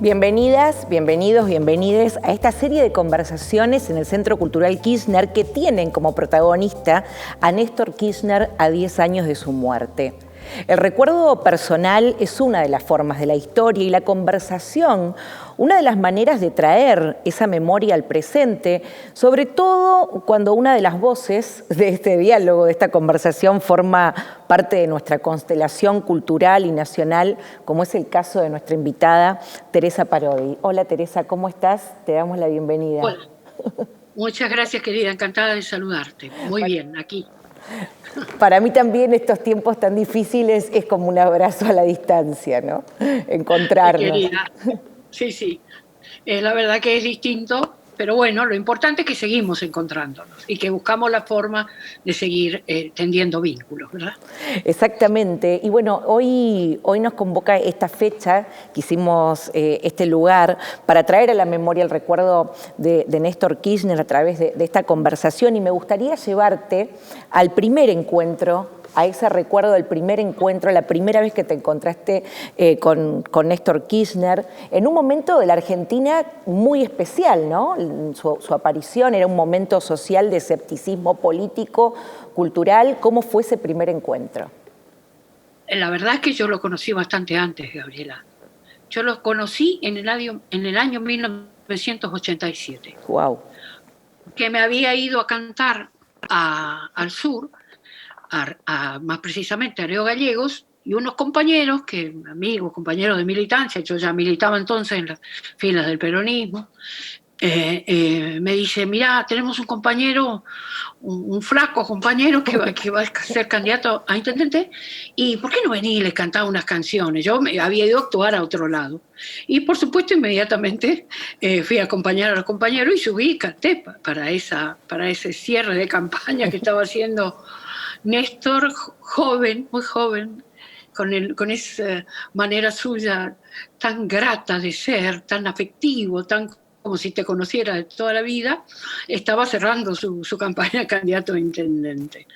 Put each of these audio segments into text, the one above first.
Bienvenidas, bienvenidos, bienvenides a esta serie de conversaciones en el Centro Cultural Kirchner que tienen como protagonista a Néstor Kirchner a 10 años de su muerte. El recuerdo personal es una de las formas de la historia y la conversación, una de las maneras de traer esa memoria al presente, sobre todo cuando una de las voces de este diálogo, de esta conversación, forma parte de nuestra constelación cultural y nacional, como es el caso de nuestra invitada, Teresa Parodi. Hola Teresa, ¿cómo estás? Te damos la bienvenida. Hola. Muchas gracias, querida, encantada de saludarte. Muy bien, aquí. Para mí también estos tiempos tan difíciles es como un abrazo a la distancia, ¿no? Encontrarnos. Querida, sí. La verdad que es distinto, pero bueno, lo importante es que seguimos encontrándonos y que buscamos la forma de seguir tendiendo vínculos, ¿verdad? Exactamente. Y bueno, hoy nos convoca esta fecha, que hicimos este lugar, para traer a la memoria el recuerdo de Néstor Kirchner a través de esta conversación, y me gustaría llevarte al primer encuentro, a ese recuerdo del primer encuentro, la primera vez que te encontraste con Néstor Kirchner, en un momento de la Argentina muy especial, ¿no? Su aparición era un momento social de escepticismo político, cultural. ¿Cómo fue ese primer encuentro? La verdad es que yo lo conocí bastante antes, Gabriela. Yo lo conocí en el año 1987. Wow. Que me había ido a cantar al sur, más precisamente a Río Gallegos, y unos compañeros, amigos, compañeros de militancia, yo ya militaba entonces en las filas del peronismo, me dice, mirá, tenemos un compañero, un flaco compañero que va a ser candidato a intendente, y ¿por qué no venís y les cantaba unas canciones? Yo me había ido a actuar a otro lado. Y por supuesto inmediatamente fui a acompañar a los compañeros y subí y canté para ese cierre de campaña que estaba haciendo Néstor, joven, muy joven, con esa manera suya tan grata de ser, tan afectivo, tan como si te conociera de toda la vida, estaba cerrando su campaña de candidato a intendente.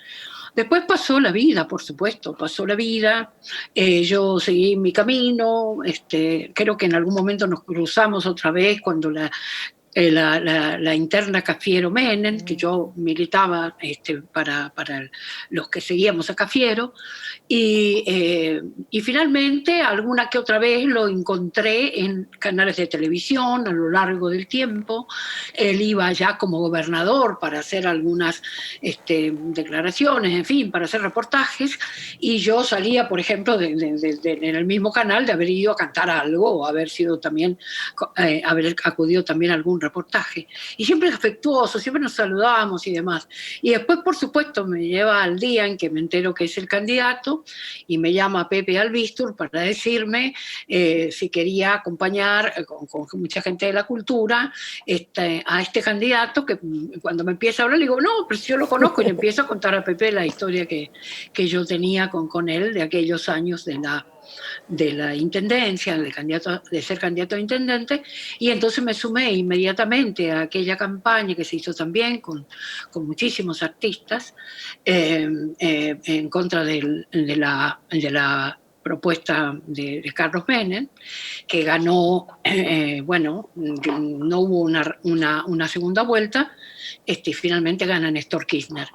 Después pasó la vida, por supuesto, pasó la vida, yo seguí mi camino, creo que en algún momento nos cruzamos otra vez cuando la interna Cafiero Menem, que yo militaba para los que seguíamos a Cafiero, y finalmente alguna que otra vez lo encontré en canales de televisión a lo largo del tiempo. Él iba ya como gobernador para hacer algunas declaraciones, en fin, para hacer reportajes, y yo salía, por ejemplo, en el mismo canal de haber ido a cantar algo o haber acudido también a algún reportaje. Y siempre afectuoso, siempre nos saludábamos y demás. Y después, por supuesto, me lleva al día en que me entero que es el candidato y me llama Pepe Albistur para decirme si quería acompañar con mucha gente de la cultura a este candidato, que cuando me empieza a hablar le digo, no, pero si yo lo conozco, y le empiezo a contar a Pepe la historia que yo tenía con él de aquellos años de la intendencia, de ser candidato a intendente, y entonces me sumé inmediatamente a aquella campaña que se hizo también con muchísimos artistas en contra de la propuesta de Carlos Menem, que ganó, bueno, no hubo una segunda vuelta, y finalmente gana Néstor Kirchner.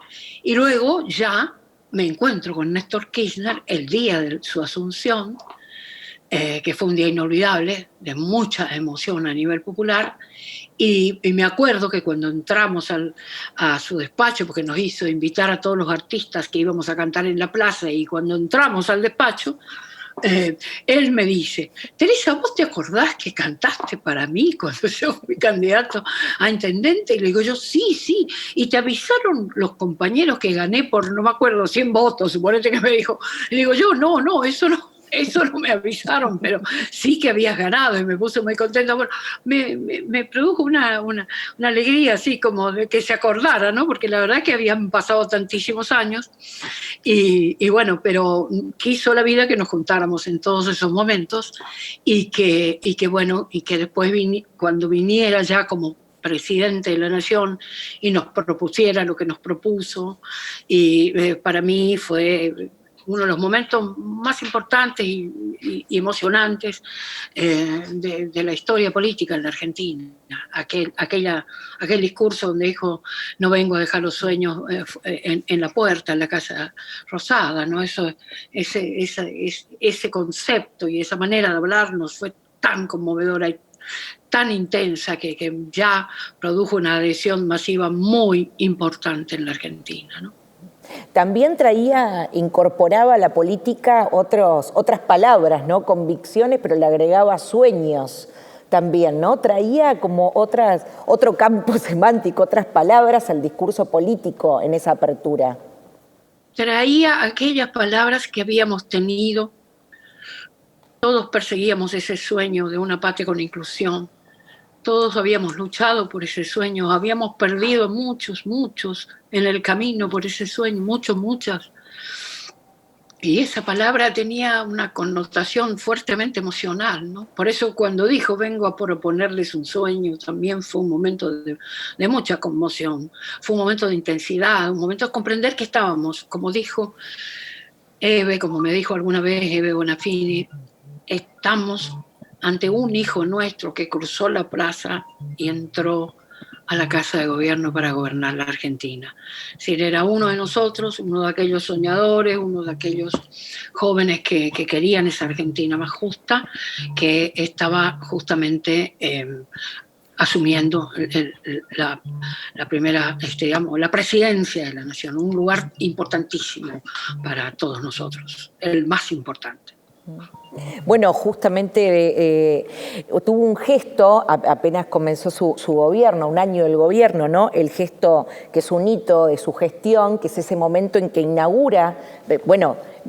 Y luego ya me encuentro con Néstor Kirchner el día de su asunción, que fue un día inolvidable, de mucha emoción a nivel popular, y me acuerdo que cuando entramos a su despacho, porque nos hizo invitar a todos los artistas que íbamos a cantar en la plaza, y cuando entramos al despacho, él me dice, Teresa, ¿vos te acordás que cantaste para mí cuando yo fui candidato a intendente? Y le digo yo, sí, y te avisaron los compañeros que gané por, no me acuerdo, 100 votos, suponete que me dijo. Le digo yo, no, eso no me avisaron, pero sí que habías ganado, y me puso muy contenta. Bueno, me produjo una alegría así como de que se acordara, ¿no? Porque la verdad es que habían pasado tantísimos años, y bueno, pero quiso la vida que nos juntáramos en todos esos momentos, y que después cuando viniera ya como presidente de la Nación y nos propusiera lo que nos propuso, y para mí fue uno de los momentos más importantes y emocionantes de la historia política en la Argentina. Aquel discurso donde dijo: no vengo a dejar los sueños en la puerta, en la Casa Rosada, ¿no? Ese concepto y esa manera de hablarnos fue tan conmovedora y tan intensa que ya produjo una adhesión masiva muy importante en la Argentina, ¿no? También incorporaba a la política otras palabras, ¿no? Convicciones, pero le agregaba sueños también, ¿no? Traía como otro campo semántico, otras palabras al discurso político en esa apertura. Traía aquellas palabras que habíamos tenido. Todos perseguíamos ese sueño de una patria con inclusión. Todos habíamos luchado por ese sueño, habíamos perdido muchos en el camino por ese sueño, muchas. Y esa palabra tenía una connotación fuertemente emocional, ¿no? Por eso cuando dijo: vengo a proponerles un sueño, también fue un momento de mucha conmoción, fue un momento de intensidad, un momento de comprender que estábamos, como dijo Eve, como me dijo alguna vez Eve Bonafini, estamos ante un hijo nuestro que cruzó la plaza y entró a la Casa de Gobierno para gobernar la Argentina. Es decir, era uno de nosotros, uno de aquellos soñadores, uno de aquellos jóvenes que querían esa Argentina más justa, que estaba justamente asumiendo la primera, la presidencia de la nación, un lugar importantísimo para todos nosotros, el más importante. Bueno, justamente tuvo un gesto, apenas comenzó su gobierno, un año del gobierno, ¿no? El gesto que es un hito de su gestión, que es ese momento en que inaugura,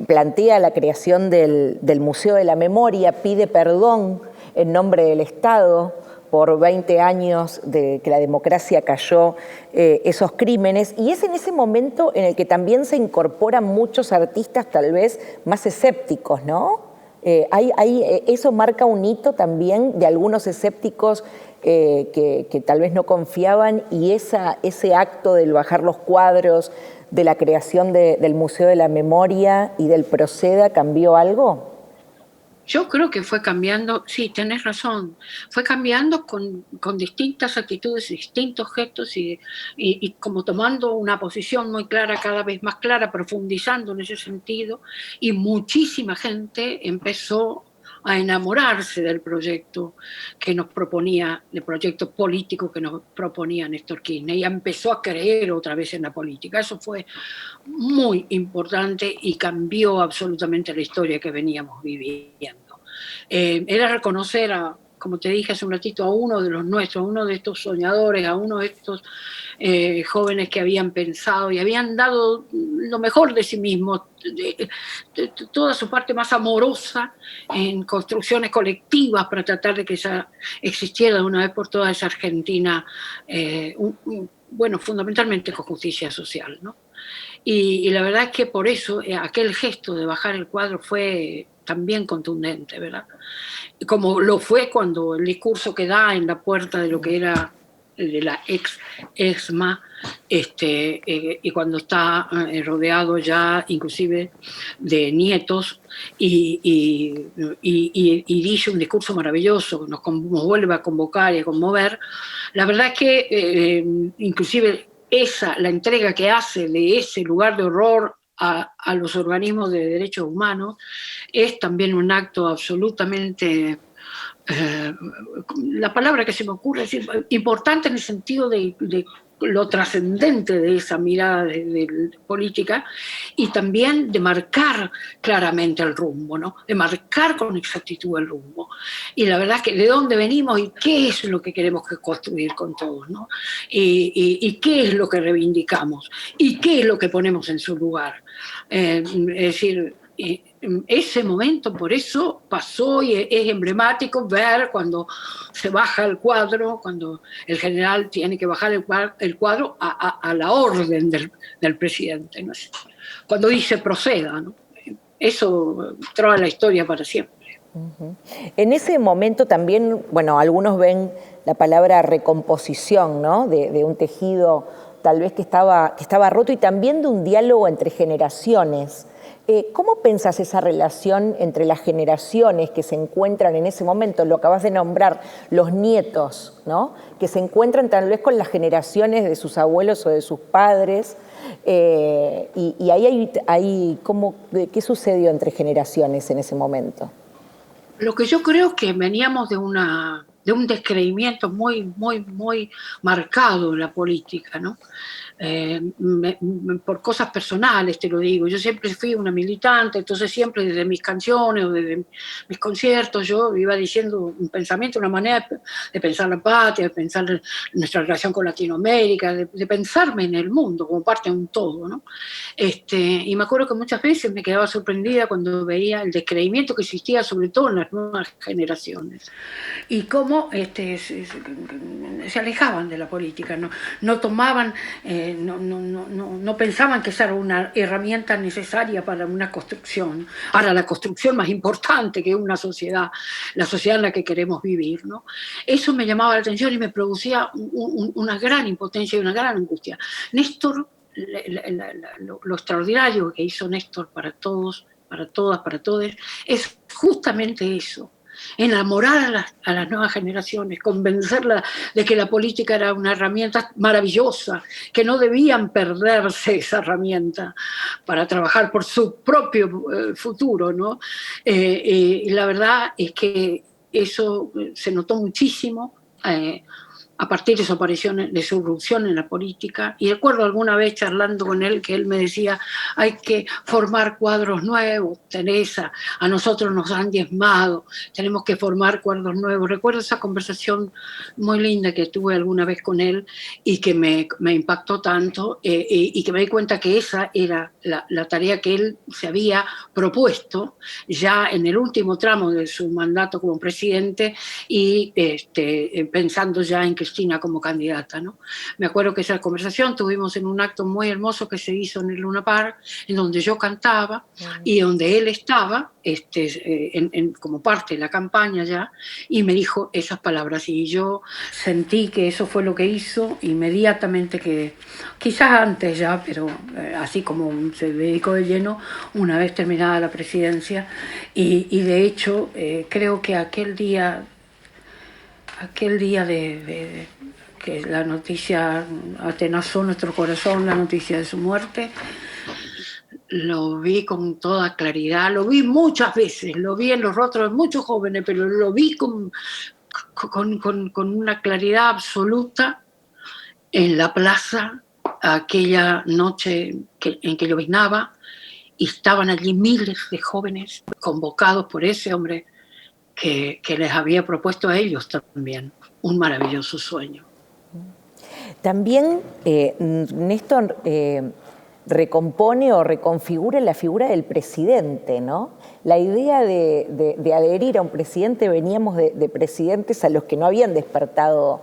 plantea la creación del Museo de la Memoria, pide perdón en nombre del Estado por 20 años de que la democracia cayó esos crímenes, y es en ese momento en el que también se incorporan muchos artistas tal vez más escépticos, ¿no? Eso marca un hito también de algunos escépticos que tal vez no confiaban, y ese acto del bajar los cuadros, de la creación del Museo de la Memoria y del Proceda, ¿cambió algo? Yo creo que fue cambiando, sí, tenés razón, fue cambiando con distintas actitudes, distintos gestos y como tomando una posición muy clara, cada vez más clara, profundizando en ese sentido, y muchísima gente empezó a enamorarse del proyecto que nos proponía, del proyecto político que nos proponía Néstor Kirchner, y empezó a creer otra vez en la política. Eso fue muy importante y cambió absolutamente la historia que veníamos viviendo. Era reconocer como te dije hace un ratito, a uno de los nuestros, a uno de estos soñadores, a uno de estos jóvenes que habían pensado y habían dado lo mejor de sí mismos, de toda su parte más amorosa en construcciones colectivas para tratar de que existiera de una vez por todas esa Argentina, fundamentalmente con justicia social, ¿no? Y la verdad es que por eso aquel gesto de bajar el cuadro fue también contundente, ¿verdad? Como lo fue cuando el discurso que da en la puerta de lo que era de la ex-ESMA, y cuando está rodeado ya inclusive de nietos, y dice un discurso maravilloso, nos vuelve a convocar y a conmover. La verdad es que inclusive la entrega que hace de ese lugar de horror a los organismos de derechos humanos es también un acto absolutamente, la palabra que se me ocurre es importante en el sentido de lo trascendente de esa mirada de política, y también de marcar claramente el rumbo, ¿no? De marcar con exactitud el rumbo. Y la verdad es que de dónde venimos y qué es lo que queremos construir con todos, ¿no? Y qué es lo que reivindicamos y qué es lo que ponemos en su lugar. Es decir, ese momento por eso pasó, y es emblemático ver cuando se baja el cuadro, cuando el general tiene que bajar el cuadro a la orden del presidente, ¿no? Cuando dice proceda, ¿no? Eso trae la historia para siempre. En ese momento también, algunos ven la palabra recomposición, ¿no? De un tejido tal vez que estaba roto, y también de un diálogo entre generaciones. ¿Cómo pensás esa relación entre las generaciones que se encuentran en ese momento? Lo acabas de nombrar, los nietos, ¿no? Que se encuentran tal vez con las generaciones de sus abuelos o de sus padres. Y ahí ¿qué sucedió entre generaciones en ese momento? Lo que yo creo es que veníamos de un descreimiento muy marcado en la política, ¿no? Por cosas personales te lo digo, yo siempre fui una militante, entonces siempre desde mis canciones o desde mis conciertos yo iba diciendo un pensamiento, una manera de pensar la patria, de pensar nuestra relación con Latinoamérica, de pensarme en el mundo como parte de un todo, ¿no? Y me acuerdo que muchas veces me quedaba sorprendida cuando veía el descreimiento que existía sobre todo en las nuevas generaciones y cómo se alejaban de la política, no tomaban, no pensaban que esa era una herramienta necesaria para una construcción, para la construcción más importante que es una sociedad, la sociedad en la que queremos vivir, ¿no? Eso me llamaba la atención y me producía una gran impotencia y una gran angustia. Néstor, lo extraordinario que hizo Néstor para todos, para todas, para todos, es justamente eso. Enamorar a las nuevas generaciones, convencerlas de que la política era una herramienta maravillosa, que no debían perderse esa herramienta para trabajar por su propio futuro, ¿no? Y la verdad es que eso se notó muchísimo a partir de su aparición, de su irrupción en la política. Y recuerdo alguna vez charlando con él que él me decía, hay que formar cuadros nuevos, Teresa, a nosotros nos han diezmado, tenemos que formar cuadros nuevos. Recuerdo esa conversación muy linda que tuve alguna vez con él y que me impactó tanto y que me di cuenta que esa era la tarea que él se había propuesto ya en el último tramo de su mandato como presidente y pensando ya en Cristina como candidata, ¿no? Me acuerdo que esa conversación tuvimos en un acto muy hermoso que se hizo en el Luna Park, en donde yo cantaba y donde él estaba como parte de la campaña ya, y me dijo esas palabras y yo sentí que eso fue lo que hizo inmediatamente, que quizás antes ya, pero así como se dedicó de lleno una vez terminada la presidencia y de hecho creo que aquel día de que la noticia atenazó nuestro corazón, la noticia de su muerte, lo vi con toda claridad, lo vi muchas veces, lo vi en los rostros de muchos jóvenes, pero lo vi con una claridad absoluta en la plaza aquella noche en que lloviznaba y estaban allí miles de jóvenes convocados por ese hombre que les había propuesto a ellos también un maravilloso sueño. También Néstor recompone o reconfigura la figura del presidente, ¿no? La idea de adherir a un presidente, veníamos de presidentes a los que no habían despertado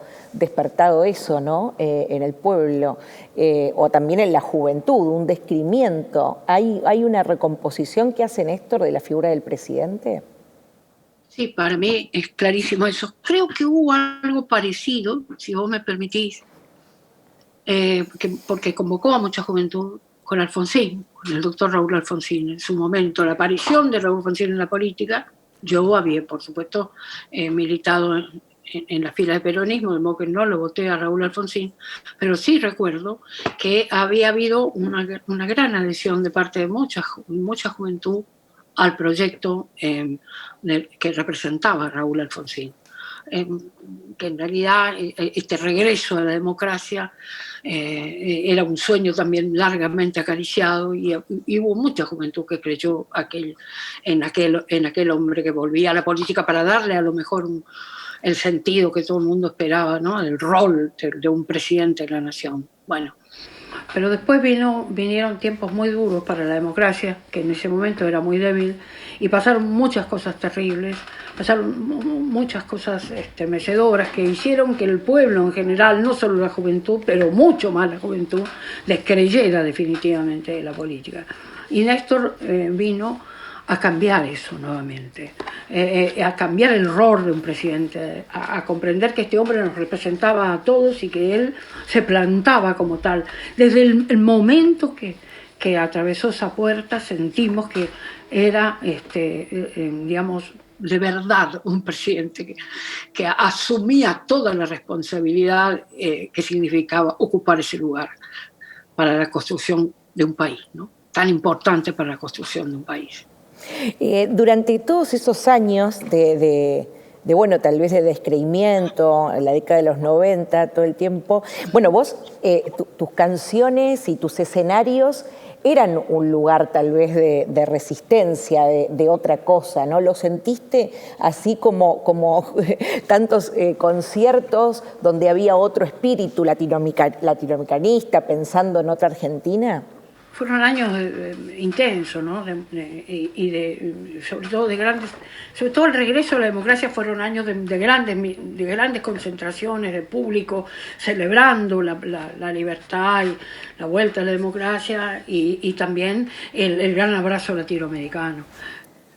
eso, ¿no? En el pueblo, o también en la juventud, un descrimiento. ¿Hay una recomposición que hace Néstor de la figura del presidente? Sí, para mí es clarísimo eso. Creo que hubo algo parecido, si vos me permitís, porque convocó a mucha juventud con Alfonsín, con el doctor Raúl Alfonsín. En su momento, la aparición de Raúl Alfonsín en la política, yo había, por supuesto, militado en la fila de peronismo, de modo que no lo voté a Raúl Alfonsín, pero sí recuerdo que había habido una gran adhesión de parte de mucha juventud al proyecto que representaba Raúl Alfonsín. Que en realidad este regreso a la democracia era un sueño también largamente acariciado y hubo mucha juventud que creyó en aquel hombre que volvía a la política para darle a lo mejor el sentido que todo el mundo esperaba, ¿no? El rol de un presidente de la nación. Bueno, pero después vinieron tiempos muy duros para la democracia, que en ese momento era muy débil, y pasaron muchas cosas terribles, pasaron muchas cosas mecedoras que hicieron que el pueblo en general, no solo la juventud, pero mucho más la juventud, descreyera definitivamente de la política. Y Néstor vino a cambiar eso nuevamente, a cambiar el rol de un presidente, a comprender que este hombre nos representaba a todos y que él se plantaba como tal. Desde el momento que que atravesó esa puerta sentimos que era, digamos, de verdad un presidente que asumía toda la responsabilidad que significaba ocupar ese lugar para la construcción de un país, ¿no? Tan importante para la construcción de un país. Durante todos esos años bueno, tal vez de descreimiento, en la década de los 90, todo el tiempo, bueno, vos, tus canciones y tus escenarios eran un lugar tal vez de resistencia, de otra cosa, ¿no? ¿Lo sentiste así como tantos conciertos donde había otro espíritu latinoamericanista pensando en otra Argentina? Fueron años intensos, ¿no? Sobre todo de grandes, sobre todo el regreso a la democracia fueron años de grandes concentraciones de público celebrando la libertad y la vuelta a la democracia y también el gran abrazo latinoamericano.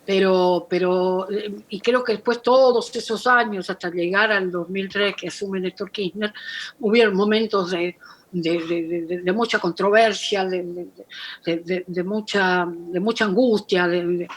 Pero y creo que después todos esos años, hasta llegar al 2003 que asume Néstor Kirchner, hubieron momentos de mucha controversia, de mucha angustia, de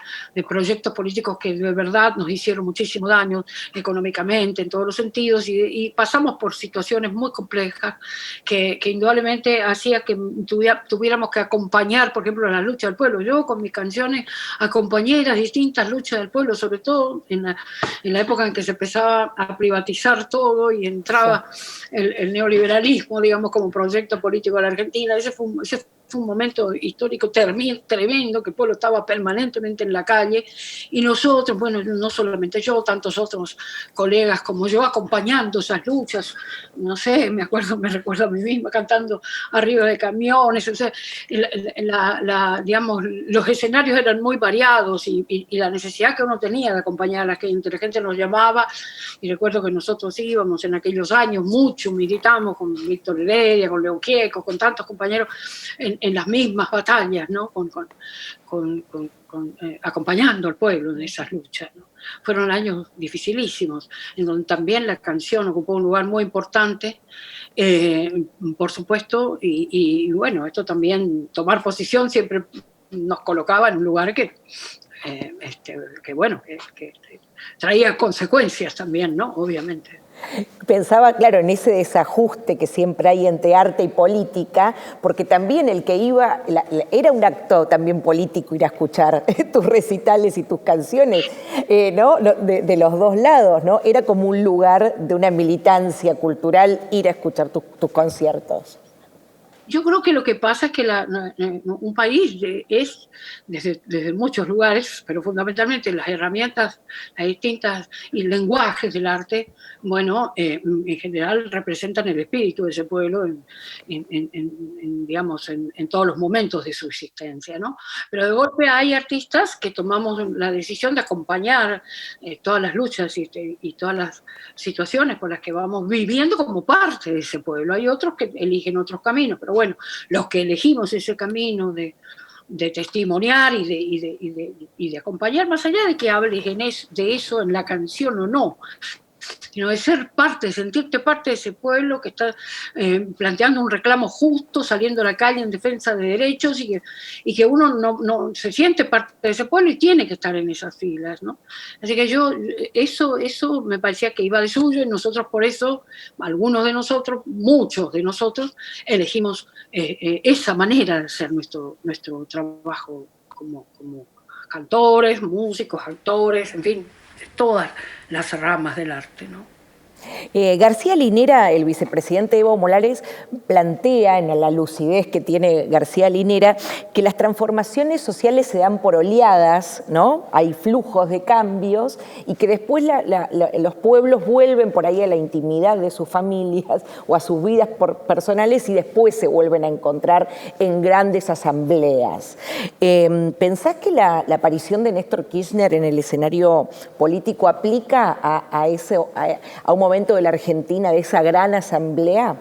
proyectos políticos que de verdad nos hicieron muchísimo daño económicamente, en todos los sentidos, y pasamos por situaciones muy complejas que indudablemente hacía que tuviéramos que acompañar, por ejemplo, la lucha del pueblo. Yo con mis canciones acompañé las distintas luchas del pueblo, sobre todo en la época en que se empezaba a privatizar todo y entraba el neoliberalismo, digamos, como proyecto político de la Argentina. Ese fue un momento histórico tremendo, que el pueblo estaba permanentemente en la calle, y nosotros, bueno, no solamente yo, tantos otros colegas como yo, acompañando esas luchas. No sé, me recuerdo a mí misma cantando arriba de camiones. O sea, digamos, los escenarios eran muy variados y la necesidad que uno tenía de acompañar a la gente. La gente nos llamaba, y recuerdo que nosotros íbamos en aquellos años mucho, militamos con Víctor Heredia, con León Gieco, con tantos compañeros en las mismas batallas, ¿no? Acompañando al pueblo en esas luchas, ¿no? Fueron años dificilísimos, en donde también la canción ocupó un lugar muy importante, por supuesto, y bueno, esto también, tomar posición siempre nos colocaba en un lugar que bueno, que traía consecuencias también, ¿no? Obviamente. Pensaba, claro, en ese desajuste que siempre hay entre arte y política, porque también el que iba, era un acto también político ir a escuchar tus recitales y tus canciones, ¿no? De los dos lados, ¿no? Era como un lugar de una militancia cultural ir a escuchar tus conciertos. Yo creo que lo que pasa es que un país es, desde muchos lugares, pero fundamentalmente las herramientas, las distintas y lenguajes del arte, bueno, en general representan el espíritu de ese pueblo digamos, en todos los momentos de su existencia, ¿no? Pero de golpe hay artistas que tomamos la decisión de acompañar todas las luchas y todas las situaciones por las que vamos viviendo como parte de ese pueblo. Hay otros que eligen otros caminos, pero bueno, los que elegimos ese camino de testimoniar y de acompañar, más allá de que hables de eso en la canción o no, sino de ser parte, de sentirte parte de ese pueblo que está planteando un reclamo justo, saliendo a la calle en defensa de derechos, y que uno no se siente parte de ese pueblo y tiene que estar en esas filas, ¿no? Así que eso me parecía que iba de suyo, y nosotros por eso, algunos de nosotros, muchos de nosotros, elegimos esa manera de hacer nuestro trabajo como cantores, músicos, actores, en fin, todas las ramas del arte, ¿no? García Linera, el vicepresidente Evo Morales, plantea en la lucidez que tiene García Linera que las transformaciones sociales se dan por oleadas, ¿no? Hay flujos de cambios y que después los pueblos vuelven por ahí a la intimidad de sus familias o a sus vidas personales y después se vuelven a encontrar en grandes asambleas. ¿Pensás que la aparición de Néstor Kirchner en el escenario político aplica a un momento de la Argentina, de esa gran asamblea?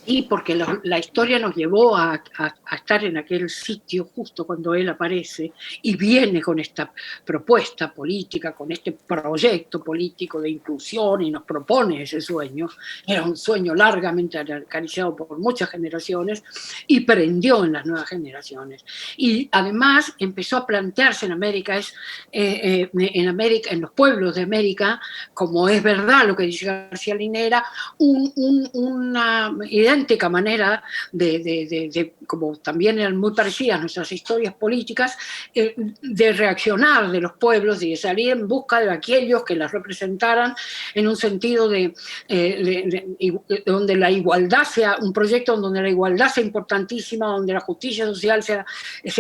Y porque la historia nos llevó a estar en aquel sitio justo cuando él aparece y viene con esta propuesta política, con este proyecto político de inclusión y nos propone ese sueño. Era un sueño largamente acariciado por muchas generaciones y prendió en las nuevas generaciones. Y además empezó a plantearse en América, en los pueblos de América, como es verdad lo que dice García Linera, una idéntica manera como también eran muy parecidas nuestras historias políticas, de reaccionar de los pueblos y de salir en busca de aquellos que las representaran en un sentido donde la igualdad sea un proyecto, donde la igualdad sea importantísima, donde la justicia social sea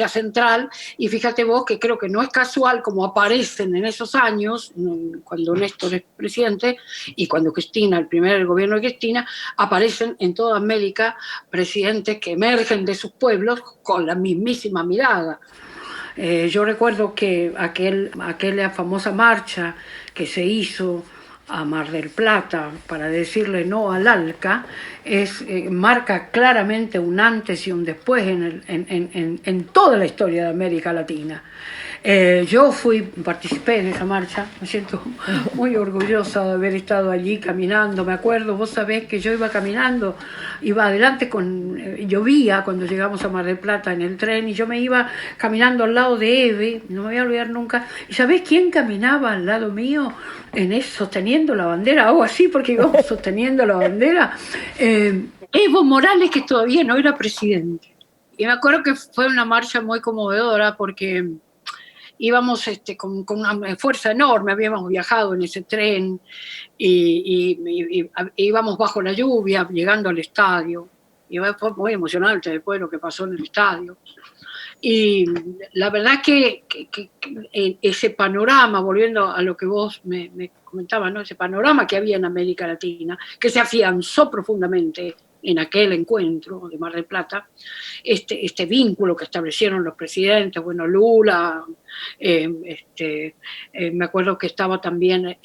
central. Y fíjate vos que creo que no es casual como aparecen en esos años, cuando Néstor es presidente y cuando Cristina, el primer gobierno de Cristina, aparecen en toda América presidentes que emergen de sus pueblos con la mismísima mirada. Yo recuerdo que aquella famosa marcha que se hizo a Mar del Plata para decirle no al ALCA marca claramente un antes y un después en toda la historia de América Latina. Yo participé en esa marcha, me siento muy orgullosa de haber estado allí caminando, me acuerdo, vos sabés que yo iba caminando, iba adelante llovía cuando llegamos a Mar del Plata en el tren y yo me iba caminando al lado de Eve, no me voy a olvidar nunca, y ¿sabés quién caminaba al lado mío? Sosteniendo la bandera, o así porque íbamos sosteniendo la bandera, Evo Morales, que todavía no era presidente. Y me acuerdo que fue una marcha muy conmovedora porque íbamos con una fuerza enorme, habíamos viajado en ese tren y íbamos bajo la lluvia, llegando al estadio. Y fue muy emocionante después lo que pasó en el estadio. Y la verdad que ese panorama, volviendo a lo que vos me comentabas, ¿no? Ese panorama que había en América Latina, que se afianzó profundamente en aquel encuentro de Mar del Plata, este vínculo que establecieron los presidentes, bueno, Lula, me acuerdo que estaba también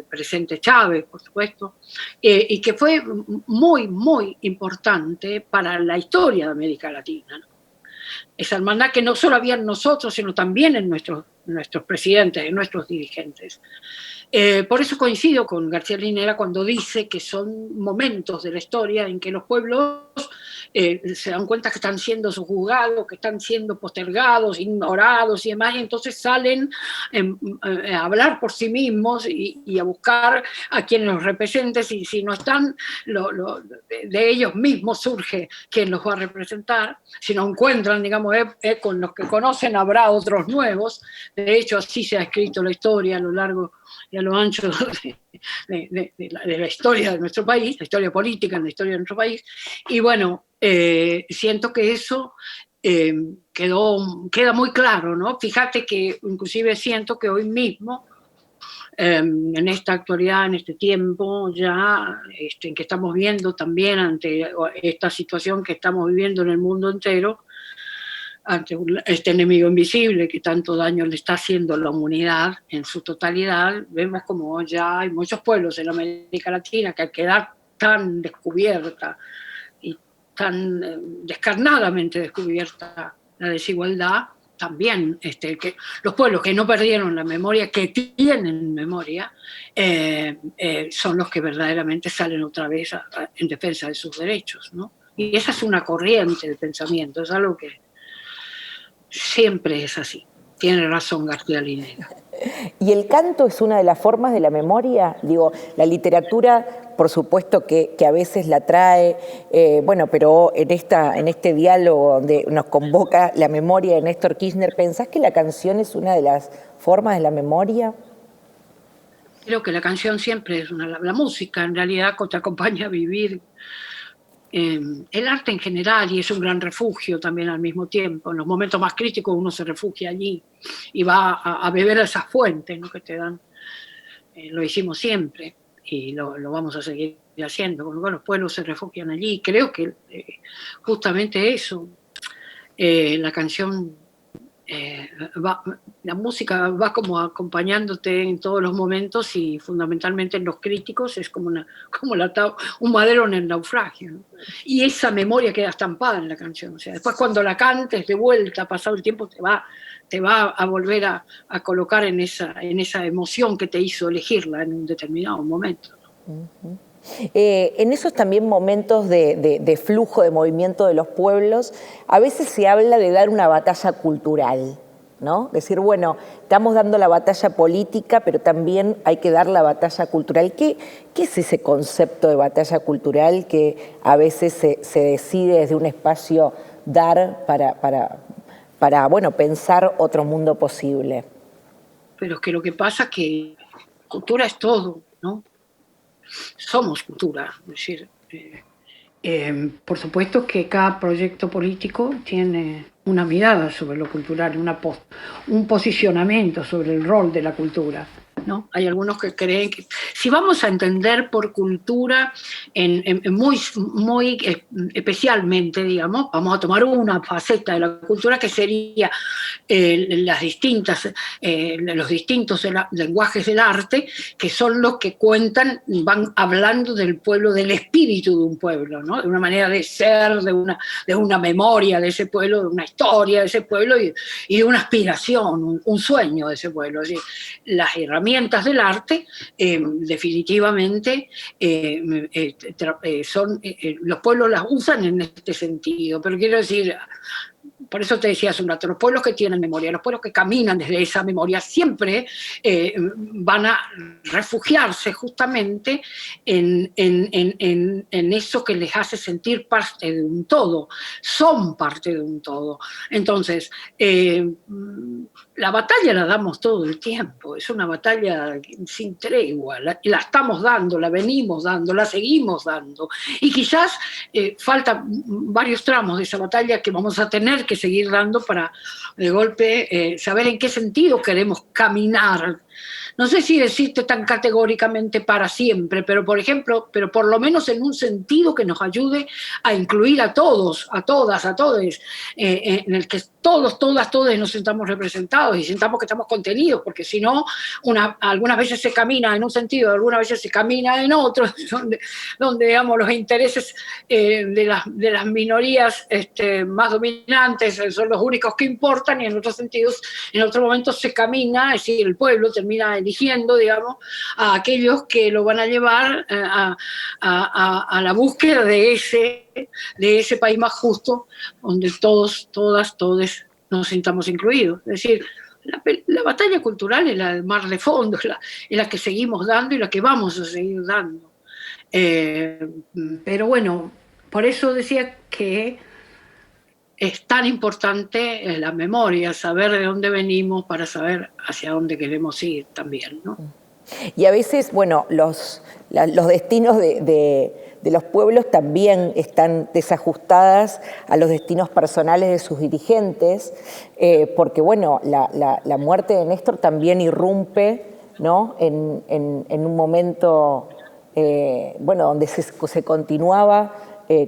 presente Chávez, por supuesto, y que fue muy, muy importante para la historia de América Latina, ¿no? Esa hermandad que no solo había en nosotros, sino también en nuestros presidentes, en nuestros dirigentes. Por eso coincido con García Linera cuando dice que son momentos de la historia en que los pueblos se dan cuenta que están siendo sojuzgados, que están siendo postergados, ignorados y demás, y entonces salen a hablar por sí mismos y a buscar a quienes los representen, y si no están, de ellos mismos surge quien los va a representar. Si no encuentran, digamos, con los que conocen habrá otros nuevos. De hecho, así se ha escrito la historia a lo largo y a lo ancho de la historia de nuestro país, la historia política en la historia de nuestro país. Y bueno, siento que eso queda muy claro, ¿no? Fíjate que inclusive siento que hoy mismo, en esta actualidad, en este tiempo ya en que estamos viendo también ante esta situación que estamos viviendo en el mundo entero, ante este enemigo invisible que tanto daño le está haciendo a la humanidad en su totalidad, vemos como ya hay muchos pueblos en América Latina que al quedar tan descubierta y tan descarnadamente descubierta la desigualdad, también que los pueblos que no perdieron la memoria, que tienen memoria, son los que verdaderamente salen otra vez en defensa de sus derechos, ¿no? Y esa es una corriente de pensamiento, es algo que siempre es así. Tiene razón García Linera. ¿Y el canto es una de las formas de la memoria? Digo, la literatura, por supuesto que a veces la trae, bueno, pero en este diálogo donde nos convoca la memoria de Néstor Kirchner, ¿pensás que la canción es una de las formas de la memoria? Creo que la canción siempre es la música, en realidad, te acompaña a vivir. El arte en general, y es un gran refugio también al mismo tiempo. En los momentos más críticos uno se refugia allí y va a beber a esas fuentes, ¿no?, que te dan. Lo hicimos siempre y lo vamos a seguir haciendo. Con lo cual los pueblos se refugian allí. Creo que justamente eso, la canción eh, la música va como acompañándote en todos los momentos y fundamentalmente en los críticos es como, un madero en el naufragio, ¿no? Y esa memoria queda estampada en la canción. O sea, después cuando la cantes de vuelta, pasado el tiempo, te va a volver a colocar en esa emoción que te hizo elegirla en un determinado momento. Uh-huh. En esos también momentos de flujo, de movimiento de los pueblos, a veces se habla de dar una batalla cultural, ¿no? Decir, bueno, estamos dando la batalla política, pero también hay que dar la batalla cultural. ¿Qué es ese concepto de batalla cultural que a veces se decide desde un espacio dar para bueno, pensar otro mundo posible? Pero es que lo que pasa es que cultura es todo, ¿no? Somos cultura, es decir, por supuesto que cada proyecto político tiene una mirada sobre lo cultural, un posicionamiento sobre el rol de la cultura, ¿no? Hay algunos que creen que si vamos a entender por cultura muy especialmente, digamos, vamos a tomar una faceta de la cultura que sería los distintos lenguajes del arte, que son los que van hablando del pueblo, del espíritu de un pueblo, ¿no? De una manera de ser, de una memoria de ese pueblo, de una historia de ese pueblo y de una aspiración, un sueño de ese pueblo. Es decir, las herramientas del arte definitivamente los pueblos las usan en este sentido, pero quiero decir, por eso te decía hace un rato, los pueblos que tienen memoria, los pueblos que caminan desde esa memoria siempre van a refugiarse justamente en eso que les hace sentir parte de un todo, son parte de un todo. Entonces, la batalla la damos todo el tiempo, es una batalla sin tregua, la estamos dando, la venimos dando, la seguimos dando, y quizás faltan varios tramos de esa batalla que vamos a tener que seguir dando para de golpe saber en qué sentido queremos caminar. No sé si decirte tan categóricamente para siempre, pero por ejemplo, pero por lo menos en un sentido que nos ayude a incluir a todos, a todas, a todos, en el que todos, todas, todos nos sintamos representados y sintamos que estamos contenidos, porque si no, algunas veces se camina en un sentido, algunas veces se camina en otro, donde digamos, los intereses de las minorías más dominantes son los únicos que importan, y en otros sentidos, en otros momentos se camina, es decir, el pueblo termina eligiendo, digamos, a aquellos que lo van a llevar a la búsqueda de ese país más justo, donde todos, todas, todes nos sintamos incluidos. Es decir, la batalla cultural es la más de fondo, es la que seguimos dando y la que vamos a seguir dando. Pero bueno, por eso decía que es tan importante la memoria, saber de dónde venimos para saber hacia dónde queremos ir también, ¿no? Y a veces, bueno, los destinos de los pueblos también están desajustadas a los destinos personales de sus dirigentes, porque, bueno, la muerte de Néstor también irrumpe, ¿no? en un momento, bueno, donde se continuaba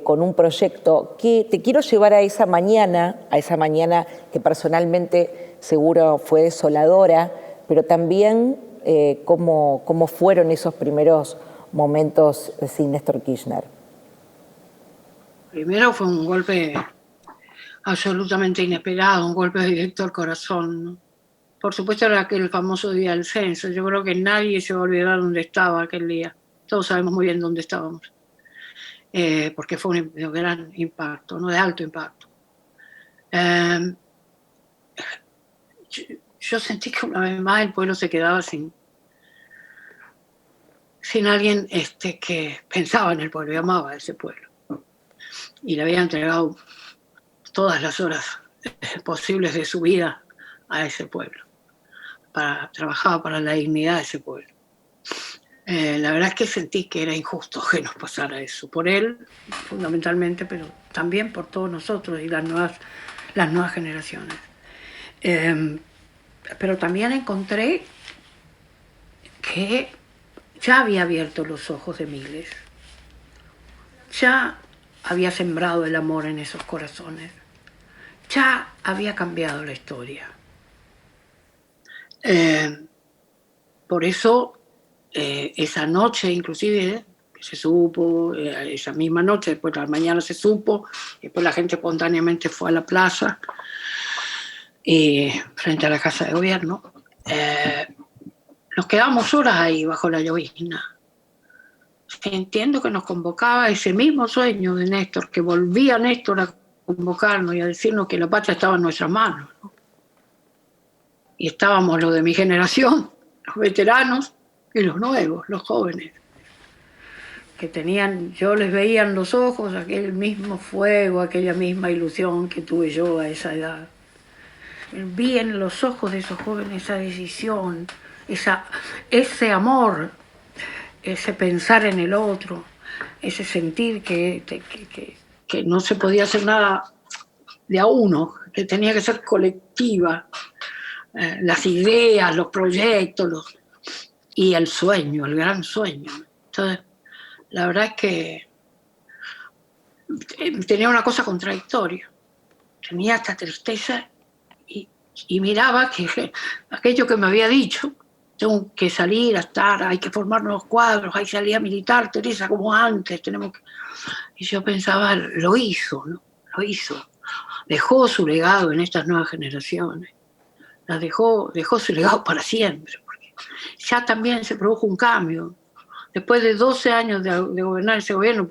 con un proyecto que te quiero llevar a esa mañana que personalmente seguro fue desoladora, pero también cómo fueron esos primeros momentos sin Néstor Kirchner. Primero fue un golpe absolutamente inesperado, un golpe directo al corazón, ¿no? Por supuesto era aquel famoso día del censo. Yo creo que nadie se va a olvidar dónde estaba aquel día. Todos sabemos muy bien dónde estábamos. Porque fue un gran impacto, ¿no? De alto impacto. Yo sentí que una vez más el pueblo se quedaba sin alguien que pensaba en el pueblo y amaba a ese pueblo. Y le había entregado todas las horas posibles de su vida a ese pueblo. Trabajaba para la dignidad de ese pueblo. La verdad es que sentí que era injusto que nos pasara eso, por él fundamentalmente, pero también por todos nosotros y las nuevas generaciones. Pero también encontré que ya había abierto los ojos de miles, ya había sembrado el amor en esos corazones, ya había cambiado la historia. Por eso, esa noche inclusive, se supo, esa misma noche, después de la mañana se supo, después la gente espontáneamente fue a la plaza, frente a la Casa de Gobierno. Nos quedamos horas ahí bajo la llovizna. Entiendo que nos convocaba ese mismo sueño de Néstor, que volvía Néstor a convocarnos y a decirnos que la patria estaba en nuestras manos, ¿no? Y estábamos los de mi generación, los veteranos y los nuevos, los jóvenes, que tenían, yo les veía en los ojos aquel mismo fuego, aquella misma ilusión que tuve yo a esa edad. Vi en los ojos de esos jóvenes esa decisión, ese amor, ese pensar en el otro, ese sentir que no se podía hacer nada de a uno, que tenía que ser colectiva, las ideas, los proyectos, y el sueño, el gran sueño. Entonces, la verdad es que tenía una cosa contradictoria. Tenía esta tristeza y miraba que aquello que me había dicho, tengo que salir a estar, hay que formar nuevos cuadros, hay que salir a militar, Teresa, como antes, tenemos que... Y yo pensaba, lo hizo, ¿no? Lo hizo. Dejó su legado en estas nuevas generaciones. Dejó su legado para siempre, porque ya también se produjo un cambio. Después de 12 años de gobernar ese gobierno,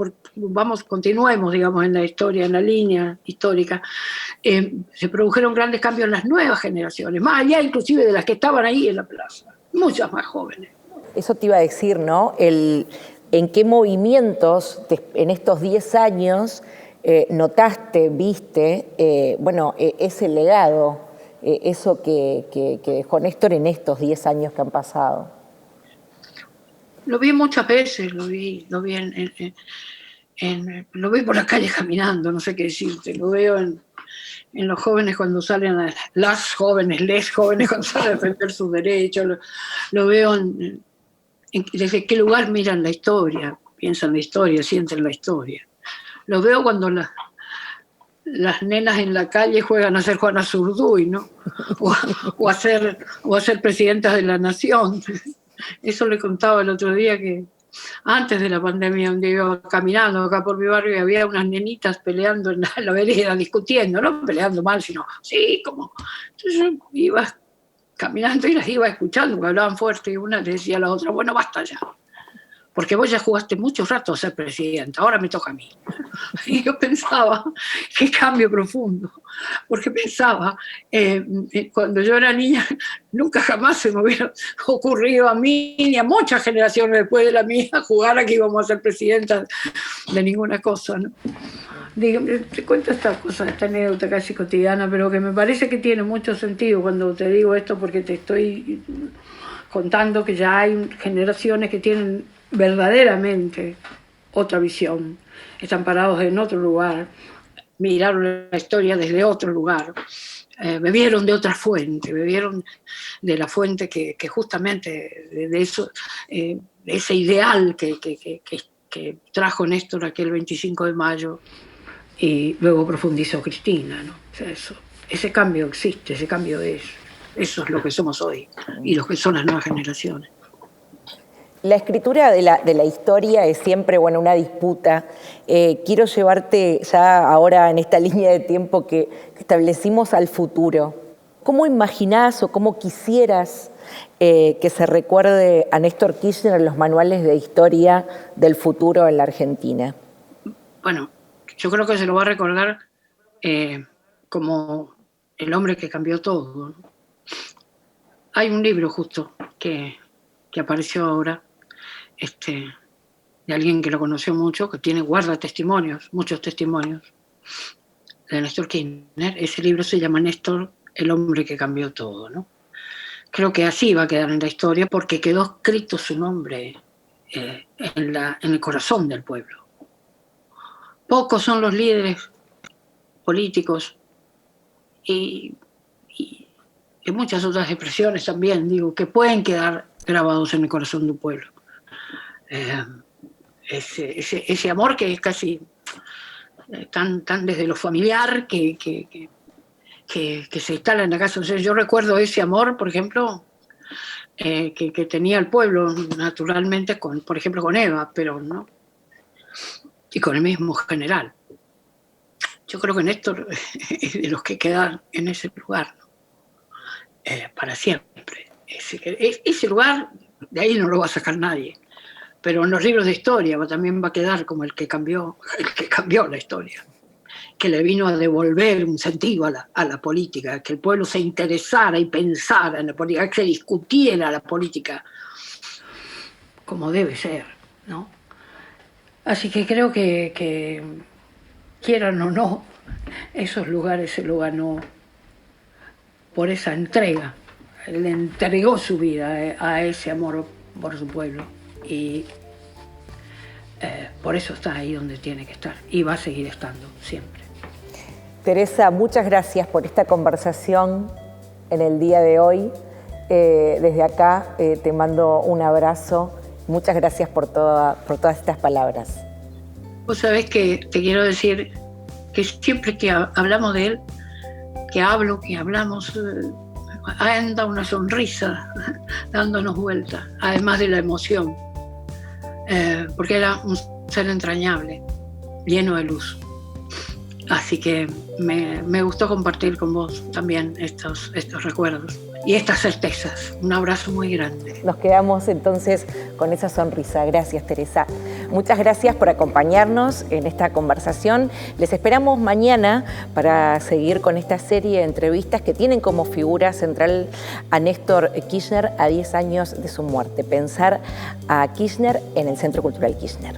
continuemos, digamos, en la historia, en la línea histórica, se produjeron grandes cambios en las nuevas generaciones, más allá inclusive de las que estaban ahí en la plaza, muchas más jóvenes. Eso te iba a decir, ¿no? ¿En qué movimientos en estos 10 años notaste, viste, ese legado, eso que dejó Néstor en estos 10 años que han pasado? Lo vi muchas veces, lo vi lo vi por la calle caminando, no sé qué decirte, lo veo en los jóvenes cuando salen, les jóvenes cuando salen a defender sus derechos, lo veo desde qué lugar miran la historia, piensan la historia, sienten la historia. Lo veo cuando las nenas en la calle juegan a ser Juana Zurduy, ¿no? O a ser presidentas de la nación. Eso le contaba el otro día, que antes de la pandemia, donde iba caminando acá por mi barrio y había unas nenitas peleando en la vereda, discutiendo, no peleando mal, sino sí, como... Entonces yo iba caminando y las iba escuchando, porque hablaban fuerte, y una le decía a la otra, bueno, basta ya, porque vos ya jugaste mucho rato a ser presidenta, ahora me toca a mí. Y yo pensaba, qué cambio profundo, porque pensaba, cuando yo era niña, nunca jamás se me hubiera ocurrido a mí, ni a muchas generaciones después de la mía, jugar a que íbamos a ser presidentas de ninguna cosa, ¿no? Te cuento esta cosa, esta anécdota casi cotidiana, pero que me parece que tiene mucho sentido cuando te digo esto, porque te estoy contando que ya hay generaciones que tienen verdaderamente otra visión, están parados en otro lugar, miraron la historia desde otro lugar, bebieron de otra fuente, bebieron de la fuente que justamente de eso, de ese ideal que trajo Néstor aquel 25 de mayo y luego profundizó Cristina, ¿no? O sea, ese cambio existe, ese cambio es. Eso es lo que somos hoy y lo que son las nuevas generaciones. La escritura de la historia es siempre, una disputa. Quiero llevarte ya ahora en esta línea de tiempo que establecimos al futuro. ¿Cómo imaginás o cómo quisieras que se recuerde a Néstor Kirchner en los manuales de historia del futuro en la Argentina? Bueno, yo creo que se lo va a recordar como el hombre que cambió todo, ¿no? Hay un libro justo que apareció ahora, de alguien que lo conoció mucho, que guarda testimonios, muchos testimonios, de Néstor Kirchner. Ese libro se llama Néstor, el hombre que cambió todo, ¿no? Creo que así va a quedar en la historia, porque quedó escrito su nombre en el corazón del pueblo. Pocos son los líderes políticos y muchas otras expresiones también, que pueden quedar grabados en el corazón de un pueblo. Ese amor que es casi tan desde lo familiar, que que se instala en la casa. O sea, yo recuerdo ese amor, por ejemplo, que tenía el pueblo, naturalmente, por ejemplo, con Eva, pero no, y con el mismo general. Yo creo que Néstor es de los que quedan en ese lugar, ¿no? Para siempre. Ese lugar, de ahí no lo va a sacar nadie. Pero en los libros de historia también va a quedar como el que cambió la historia, que le vino a devolver un sentido a la política, que el pueblo se interesara y pensara en la política, que se discutiera la política como debe ser, ¿no? Así que creo que quieran o no, esos lugares se lo ganó por esa entrega. Él entregó su vida a ese amor por su pueblo y por eso está ahí donde tiene que estar y va a seguir estando siempre. Teresa, muchas gracias por esta conversación en el día de hoy. Desde acá te mando un abrazo. Muchas gracias por todas estas palabras. Vos sabés que te quiero decir que siempre que hablamos de él, que hablamos, anda una sonrisa dándonos vuelta, además de la emoción, porque era un ser entrañable, lleno de luz. Así que me gustó compartir con vos también estos recuerdos y estas certezas. Un abrazo muy grande. Nos quedamos entonces con esa sonrisa. Gracias, Teresa. Muchas gracias por acompañarnos en esta conversación. Les esperamos mañana para seguir con esta serie de entrevistas que tienen como figura central a Néstor Kirchner a 10 años de su muerte. Pensar a Kirchner en el Centro Cultural Kirchner.